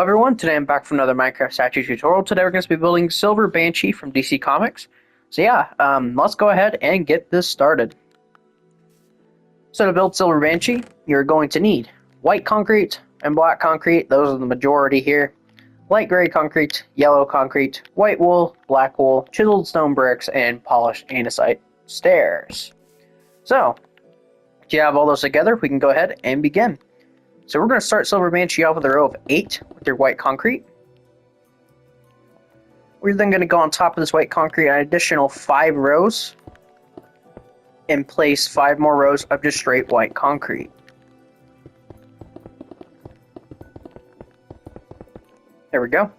everyone, today I'm back for another Minecraft statue tutorial. Today we're going to be building Silver Banshee from DC Comics. So yeah, let's go ahead and get this started. So to build Silver Banshee, you're going to need white concrete and black concrete. Those are the majority here. Light gray concrete, yellow concrete, white wool, black wool, chiseled stone bricks, and polished andesite stairs. So, if you have all those together, we can go ahead and begin. So we're going to start Silver Banshee off with a row of 8 with your white concrete. We're then going to go on top of this white concrete an additional 5 rows and place 5 more rows of just straight white concrete. There we go.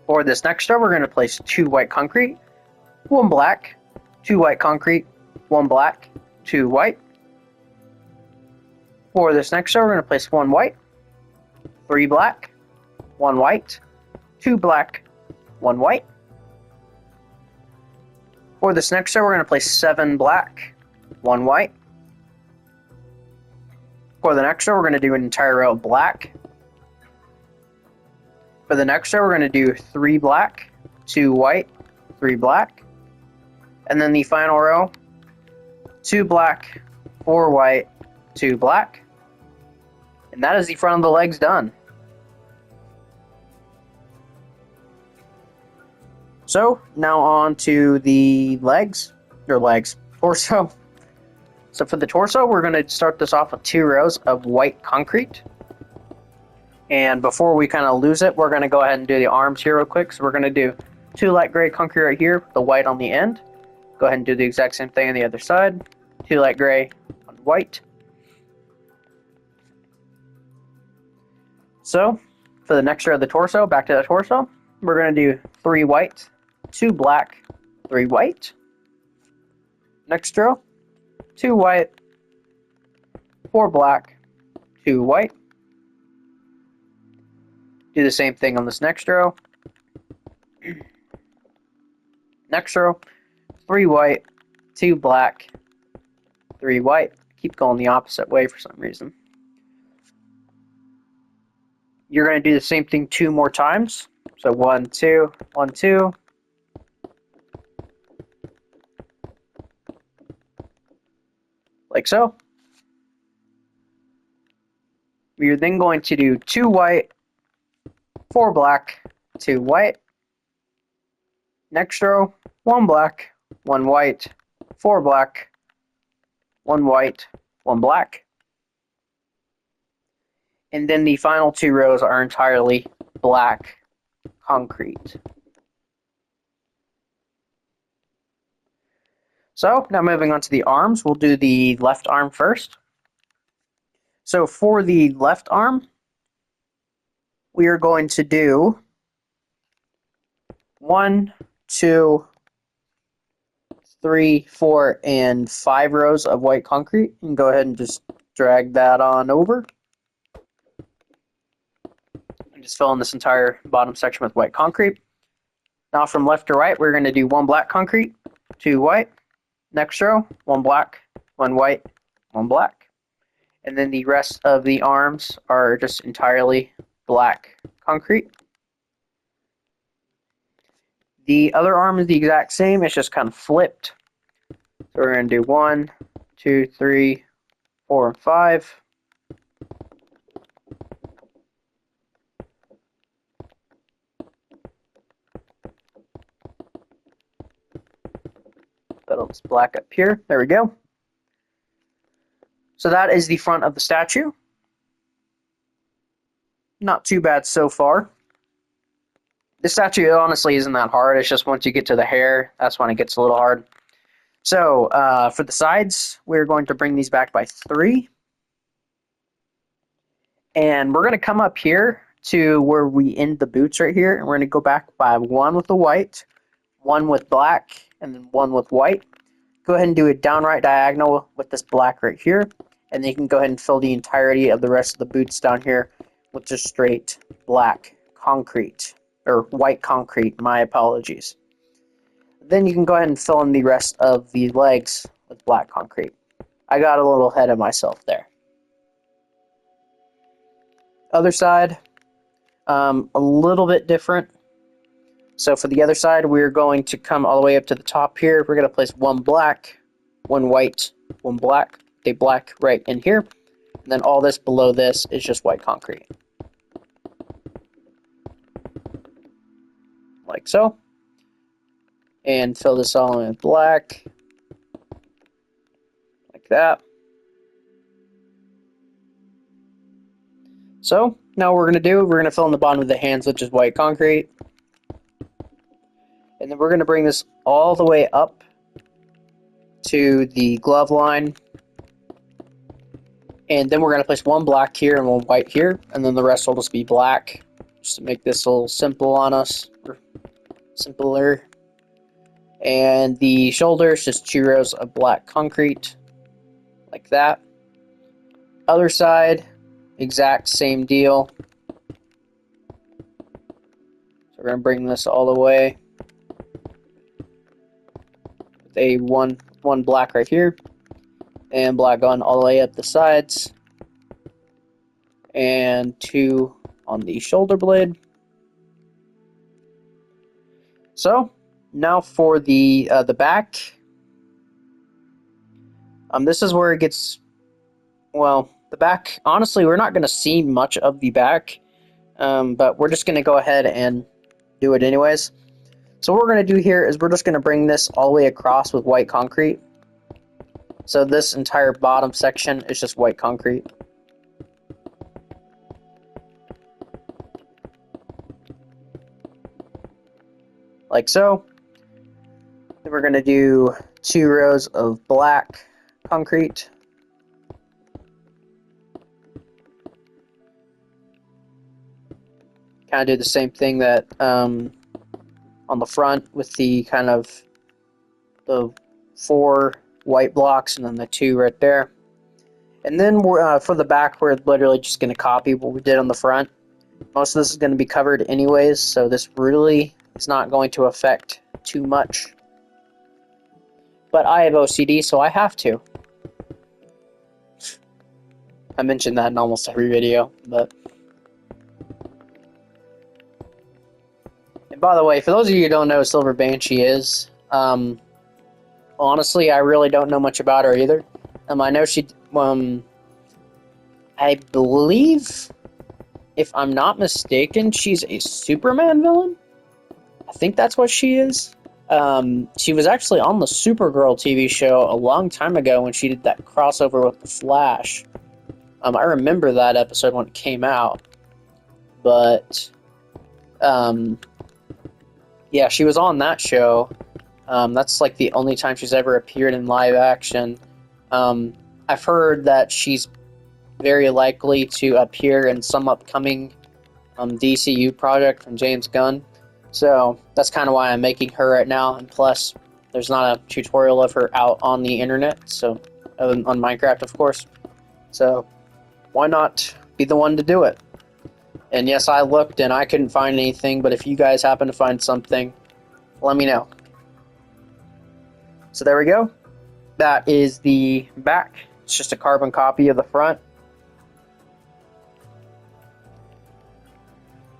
For this next row, we're going to place 2 white concrete, 1 black, 2 white concrete, 1 black, 2 white. For this next row, we're going to place 1 white, 3 black, 1 white, 2 black, 1 white. For this next row, we're going to place 7 black, 1 white. For the next row, we're going to do an entire row of black. For the next row, we're going to do 3 black, 2 white, 3 black. And then the final row, 2 black, 4 white, 2 black. And that is the front of the legs done. So now on to the torso. So for the torso, we're going to start this off with 2 rows of white concrete. And before we kind of lose it, we're going to go ahead and do the arms here real quick. So we're going to do 2 light gray concrete right here, the white on the end. Go ahead and do the exact same thing on the other side. 2 light gray on white. So for the next row of the torso, back to the torso, we're going to do 3 white, 2 black, 3 white. Next row, 2 white, 4 black, 2 white. Do the same thing on this next row. Next row, 3 white, 2 black, 3 white. Keep going the opposite way for some reason. You're going to do the same thing 2 more times. So 1, 2, 1, 2. Like so. You're then going to do 2 white, 4 black, 2 white. Next row, 1 black, 1 white, 4 black, 1 white, 1 black. And then the final 2 rows are entirely black concrete. So now moving on to the arms, we'll do the left arm first. So for the left arm, we are going to do 1, 2, 3, 4, and 5 rows of white concrete. And go ahead and just drag that on over. And just fill in this entire bottom section with white concrete. Now from left to right, we're going to do 1 black concrete, 2 white. Next row, 1 black, 1 white, 1 black. And then the rest of the arms are just entirely black concrete. The other arm is the exact same, it's just kind of flipped. So we're going to do 1, 2, 3, 4, and 5. It's black up here. There we go. So that is the front of the statue. Not too bad so far. The statue honestly isn't that hard. It's just once you get to the hair, that's when it gets a little hard. So for the sides, we're going to bring these back by 3. And we're going to come up here to where we end the boots right here. And we're going to go back by 1 with the white, 1 with black, and then 1 with white. Go ahead and do a downright diagonal with this black right here. And then you can go ahead and fill the entirety of the rest of the boots down here with just straight black concrete. Or white concrete, my apologies. Then you can go ahead and fill in the rest of the legs with black concrete. I got a little ahead of myself there. Other side, a little bit different. So for the other side, we're going to come all the way up to the top here. We're going to place one black, one white, one black, a black right in here. And then all this below this is just white concrete. Like so. And fill this all in with black. Like that. So now what we're going to do, we're going to fill in the bottom of the hands, which is white concrete. And then we're going to bring this all the way up to the glove line. And then we're going to place one black here and one white here. And then the rest will just be black. Just to make this a little simple on us. Or simpler. And the shoulders, just 2 rows of black concrete. Like that. Other side, exact same deal. So we're going to bring this all the way. With a one black right here. And black on all the way up the sides. And 2 on the shoulder blade. So, now for the back. This is where it gets, well, the back, honestly, we're not going to see much of the back. But we're just going to go ahead and do it anyways. So what we're going to do here is we're just going to bring this all the way across with white concrete. So this entire bottom section is just white concrete. Like so. Then we're going to do 2 rows of black concrete. Kind of do the same thing that on the front with the kind of the 4 white blocks and then the 2 right there. And then we're, for the back, we're literally just going to copy what we did on the front. Most of this is going to be covered anyways, so this really is not going to affect too much. But I have OCD, so I have to. I mention that in almost every video, but... And by the way, for those of you who don't know who Silver Banshee is, honestly, I really don't know much about her either. I know she, I believe, if I'm not mistaken, she's a Superman villain. I think that's what she is. She was actually on the Supergirl TV show a long time ago when she did that crossover with the Flash. I remember that episode when it came out. But, yeah, she was on that show. That's like the only time she's ever appeared in live action. I've heard that she's very likely to appear in some upcoming DCU project from James Gunn. So that's kind of why I'm making her right now. And plus, there's not a tutorial of her out on the internet, so on Minecraft, of course. So why not be the one to do it? And yes, I looked and I couldn't find anything, but if you guys happen to find something, let me know. So there we go. That is the back. It's just a carbon copy of the front.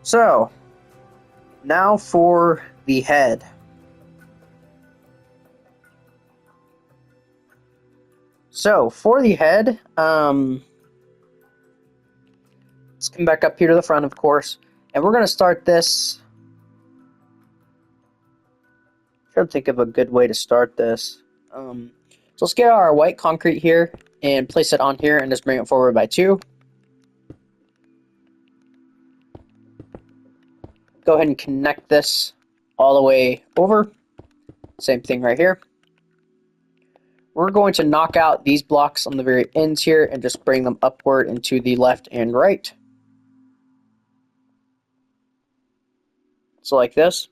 So, now for the head. So, for the head, let's come back up here to the front, of course. And we're going to start this. I'm trying to think of a good way to start this. So let's get our white concrete here and place it on here and just bring it forward by 2. Go ahead and connect this all the way over. Same thing right here. We're going to knock out these blocks on the very ends here and just bring them upward into the left and right. So like this.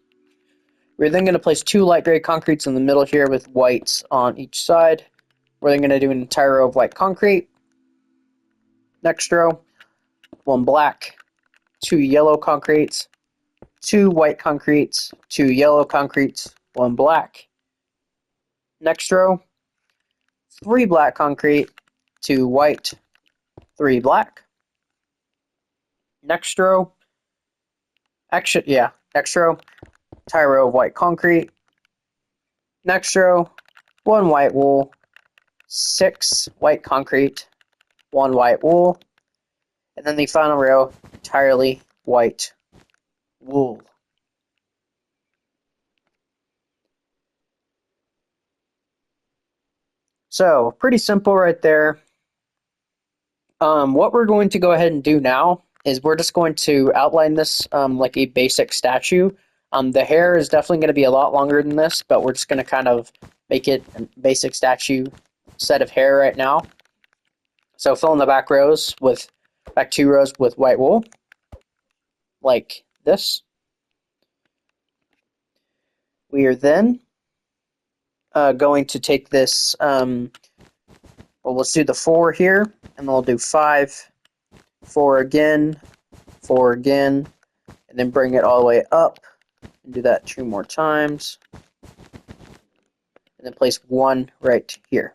We're then going to place 2 light gray concretes in the middle here with whites on each side. We're then going to do an entire row of white concrete. Next row, 1 black, 2 yellow concretes, 2 white concretes, 2 yellow concretes, 1 black. Next row, 3 black concrete, 2 white, 3 black. Next row, Actually, yeah. Next row, entire row of white concrete. Next row, 1 white wool, 6 white concrete, 1 white wool, and then the final row, entirely white wool. So, pretty simple right there. What we're going to go ahead and do now is we're just going to outline this like a basic statue. The hair is definitely going to be a lot longer than this, but we're just going to kind of make it a basic statue set of hair right now. So fill in the back 2 rows with white wool, like this. We are then going to take this, well, let's do the 4 here, and then we'll do 5, 4 again, 4 again, and then bring it all the way up, and do that 2 more times, and then place 1 right here.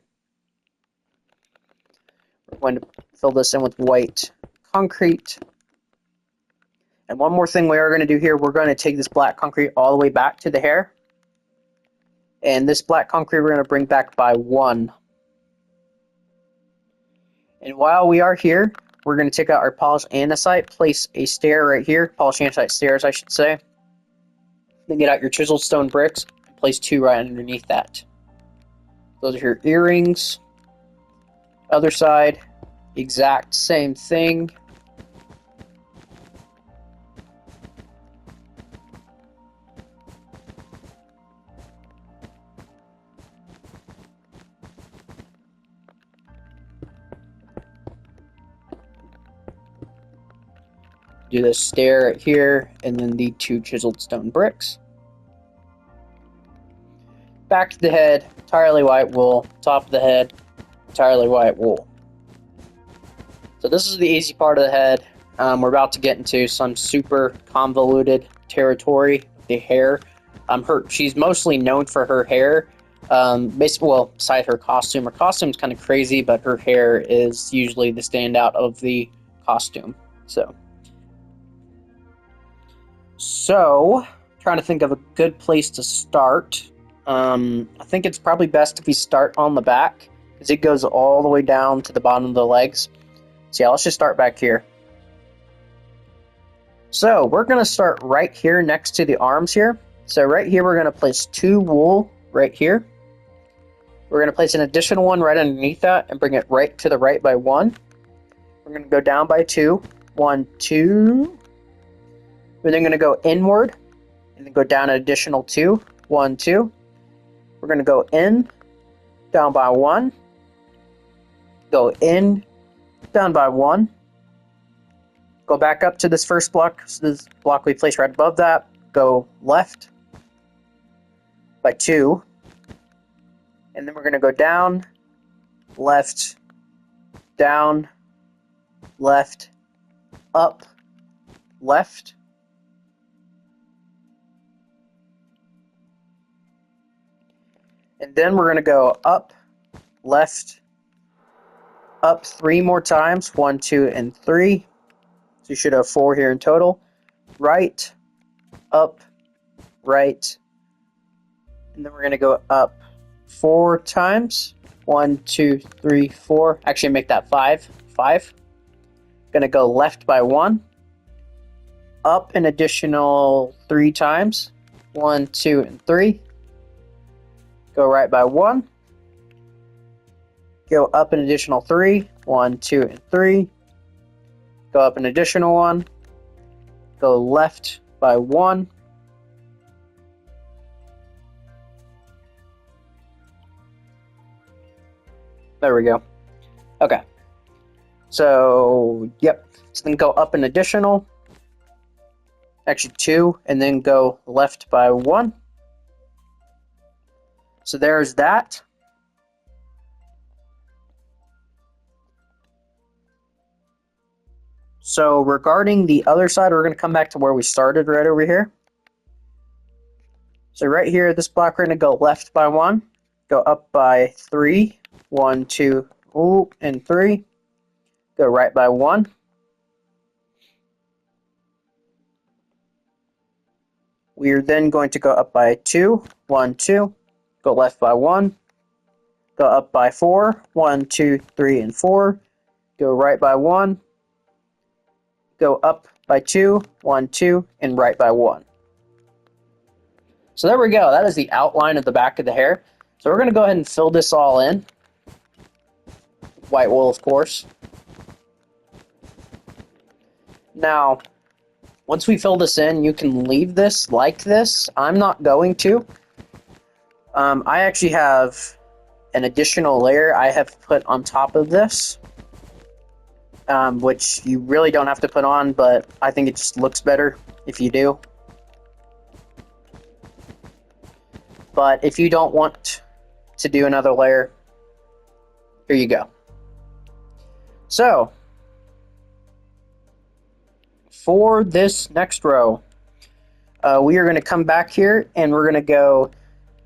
We're going to fill this in with white concrete. And one more thing we are going to do here, we're going to take this black concrete all the way back to the hair. And this black concrete we're going to bring back by 1. And while we are here, we're going to take out our polished andesite, place a stair right here, polished andesite stairs, I should say. Then get out your chiseled stone bricks, and place 2 right underneath that. Those are your earrings. Other side, exact same thing. Do the stair right here, and then the 2 chiseled stone bricks. Back to the head, entirely white wool. Top of the head, entirely white wool. So this is the easy part of the head. We're about to get into some super convoluted territory. The hair. She's mostly known for her hair. Basically, well, beside her costume. Her costume's kind of crazy, but her hair is usually the standout of the costume. So, trying to think of a good place to start. I think it's probably best if we start on the back, because it goes all the way down to the bottom of the legs. So yeah, let's just start back here. So we're going to start right here next to the arms here. So right here we're going to place 2 wool right here. We're going to place an additional 1 right underneath that and bring it right to the right by 1. We're going to go down by 2. 1, 2. We're then going to go inward and then go down an additional 2. 1, 2. We're going to go in, down by 1. Go in, down by 1. Go back up to this first block, so this block we placed right above that. Go left by 2. And then we're going to go down, left, down, left, up, left. And then we're going to go up, left, up 3 more times. 1, 2, and 3. So you should have 4 here in total. Right, up, right. And then we're going to go up 4 times. 1, 2, 3, 4. Actually, make that 5. 5. Going to go left by 1. Up an additional 3 times. 1, 2, and 3. Go right by 1. Go up an additional 3. 1, 2, and 3. Go up an additional 1. Go left by 1. There we go. Okay. So, yep. So then go up an additional. Actually 2. And then go left by 1. So there's that. So regarding the other side, we're going to come back to where we started right over here. So right here, this block, we're going to go left by 1, go up by 3, 1, 2, and 3, go right by 1. We are then going to go up by 2, 1, 2, go left by 1, go up by 4, 1, 2, 3, and 4, go right by 1, go up by 2, 1, 2, and right by 1. So there we go. That is the outline of the back of the hair. So we're going to go ahead and fill this all in. White wool, of course. Now, once we fill this in, you can leave this like this. I'm not going to. I actually have an additional layer I have put on top of this, which you really don't have to put on, but I think it just looks better if you do. But if you don't want to do another layer, here you go. So, for this next row, we are going to come back here and we're going to go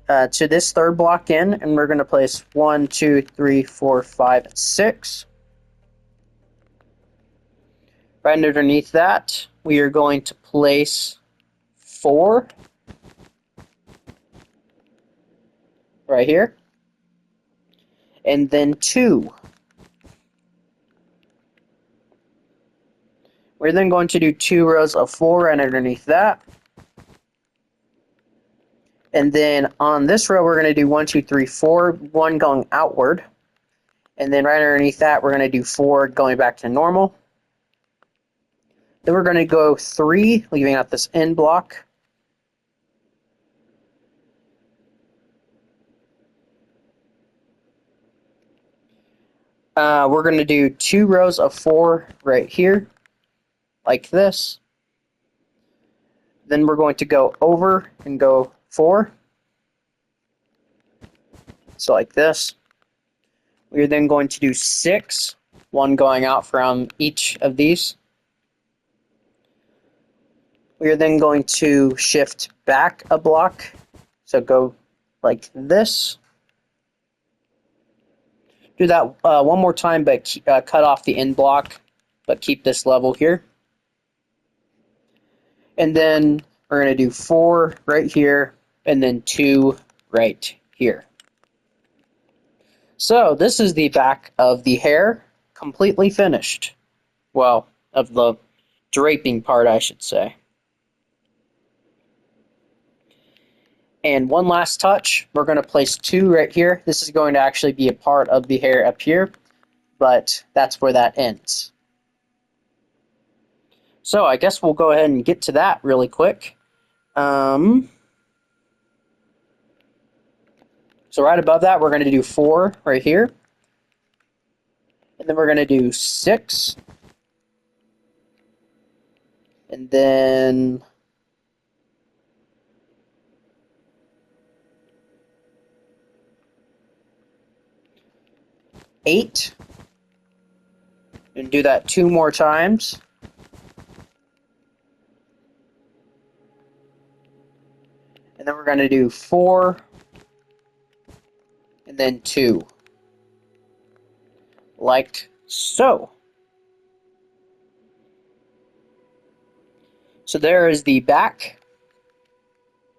to this third block in, and we're going to place 1, 2, 3, 4, 5, 6. Right underneath that, we are going to place 4 right here, and then 2. We're then going to do 2 rows of 4 right underneath that. And then on this row, we're going to do 1, 2, 3, 4, 1 going outward. And then right underneath that, we're going to do 4 going back to normal. Then we're going to go 3, leaving out this end block. We're going to do 2 rows of 4 right here, like this. Then we're going to go over and go 4. So like this. We're then going to do 6, 1 going out from each of these. We are then going to shift back a block, so go like this. Do that one more time, but cut off the end block, but keep this level here. And then we're going to do 4 right here, and then 2 right here. So this is the back of the hair, completely finished. Well, of the draping part, I should say. And one last touch, we're going to place 2 right here. This is going to actually be a part of the hair up here, but that's where that ends. So I guess we'll go ahead and get to that really quick. So right above that, we're going to do 4 right here. And then we're going to do 6. And then 8. And do that 2 more times. And then we're going to do 4. And then 2. Like so. So there is the back.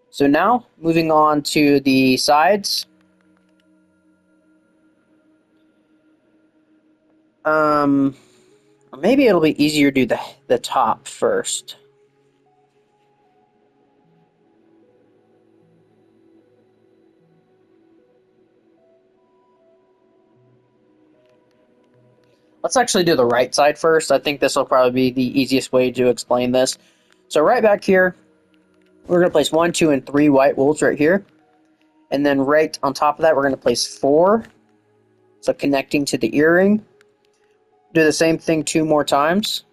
So now, moving on to the sides. Maybe it'll be easier to do the top first. Let's actually do the right side first. I think this will probably be the easiest way to explain this. So right back here, we're going to place 1, 2, and 3 white wools right here. And then right on top of that, we're going to place 4. So connecting to the earring. Do the same thing 2 more times.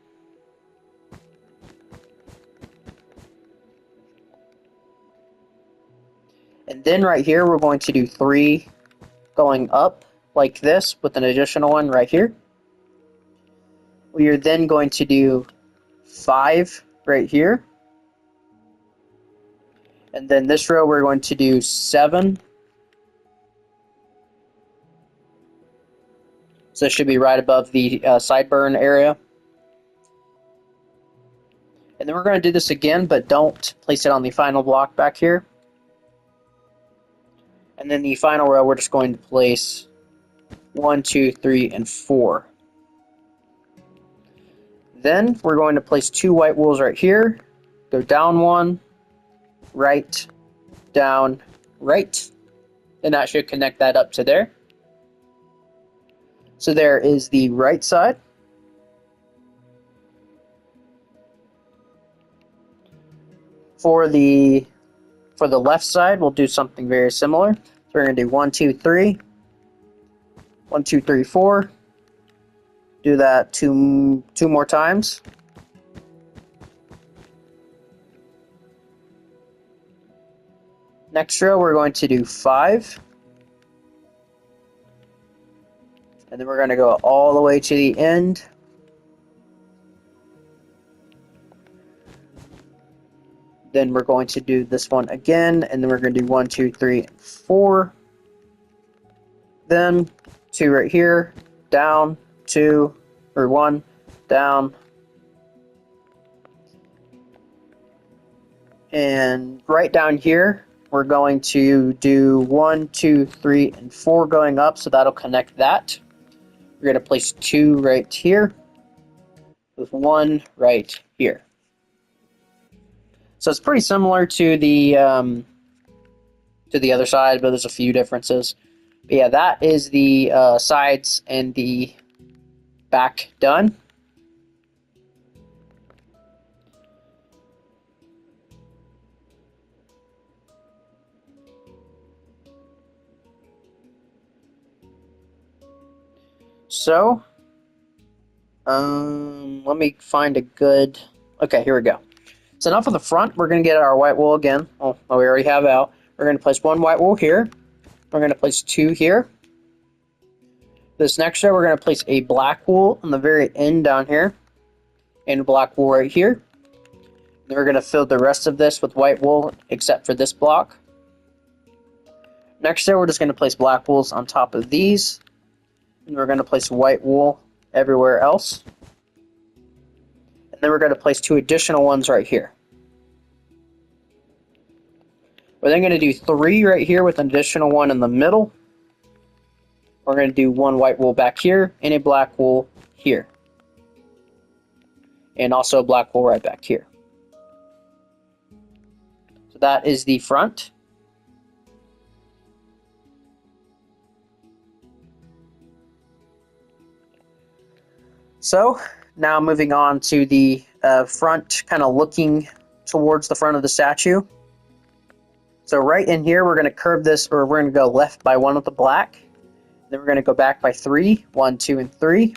And then right here, we're going to do 3 going up like this with an additional one right here. We are then going to do 5 right here. And then this row, we're going to do 7. So it should be right above the sideburn area. And then we're going to do this again, but don't place it on the final block back here. And then the final row, we're just going to place 1, 2, 3, and 4. Then we're going to place 2 white wools right here. Go down 1, right, down, right. And that should connect that up to there. So there is the right side. For the left side, we'll do something very similar. So we're going to do 1, 2, 3. 1, 2, 3, 4. Do that two more times. Next row, we're going to do 5. And then we're going to go all the way to the end. Then we're going to do this one again, and then we're going to do 1, 2, 3, and 4. Then 2 right here, down, 2, or 1, down. And right down here, we're going to do 1, 2, 3, and 4 going up, so that'll connect that. We're going to place 2 right here, with 1 right here. So it's pretty similar to the other side, but there's a few differences. But yeah, that is the sides and the back done. So, let me find a good. Okay, here we go. So now for the front, we're going to get our white wool again. Oh, we already have out. We're going to place 1 white wool here. We're going to place 2 here. This next row, we're going to place a black wool on the very end down here. And a black wool right here. Then we're going to fill the rest of this with white wool, except for this block. Next row, we're just going to place black wools on top of these. And we're going to place white wool everywhere else. And then we're going to place 2 additional ones right here. We're then going to do 3 right here with an additional one in the middle. We're going to do 1 white wool back here and a black wool here. And also a black wool right back here. So that is the front. So now moving on to the front, kind of looking towards the front of the statue. So right in here, we're going to curve this, or we're going to go left by 1 with the black. Then we're going to go back by 3, 1, 2, and 3.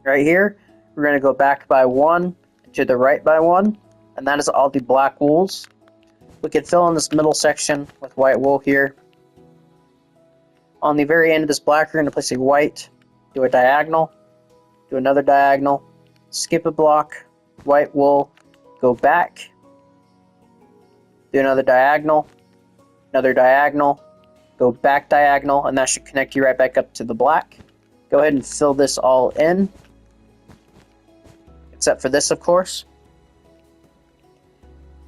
Right here, we're going to go back by 1, to the right by 1, and that is all the black wools. We can fill in this middle section with white wool here. On the very end of this black, we're going to place a white, do a diagonal, do another diagonal, skip a block, white wool, go back, do another diagonal, go back diagonal, and that should connect you right back up to the black. Go ahead and fill this all in, except for this, of course.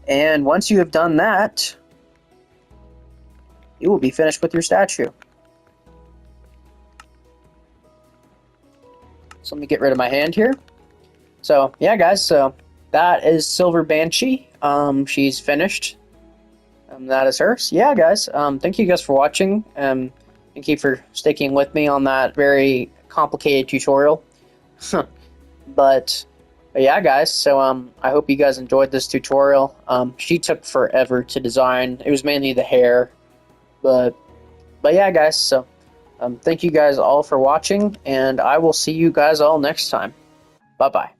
And once you have done that, you will be finished with your statue. So let me get rid of my hand here. So yeah, guys, so that is Silver Banshee. She's finished. That is her. So yeah, guys, thank you guys for watching. Thank you for sticking with me on that very complicated tutorial. But yeah, guys, so I hope you guys enjoyed this tutorial. She took forever to design. It was mainly the hair, but yeah, guys, so thank you guys all for watching, and I will see you guys all next time. Bye-bye.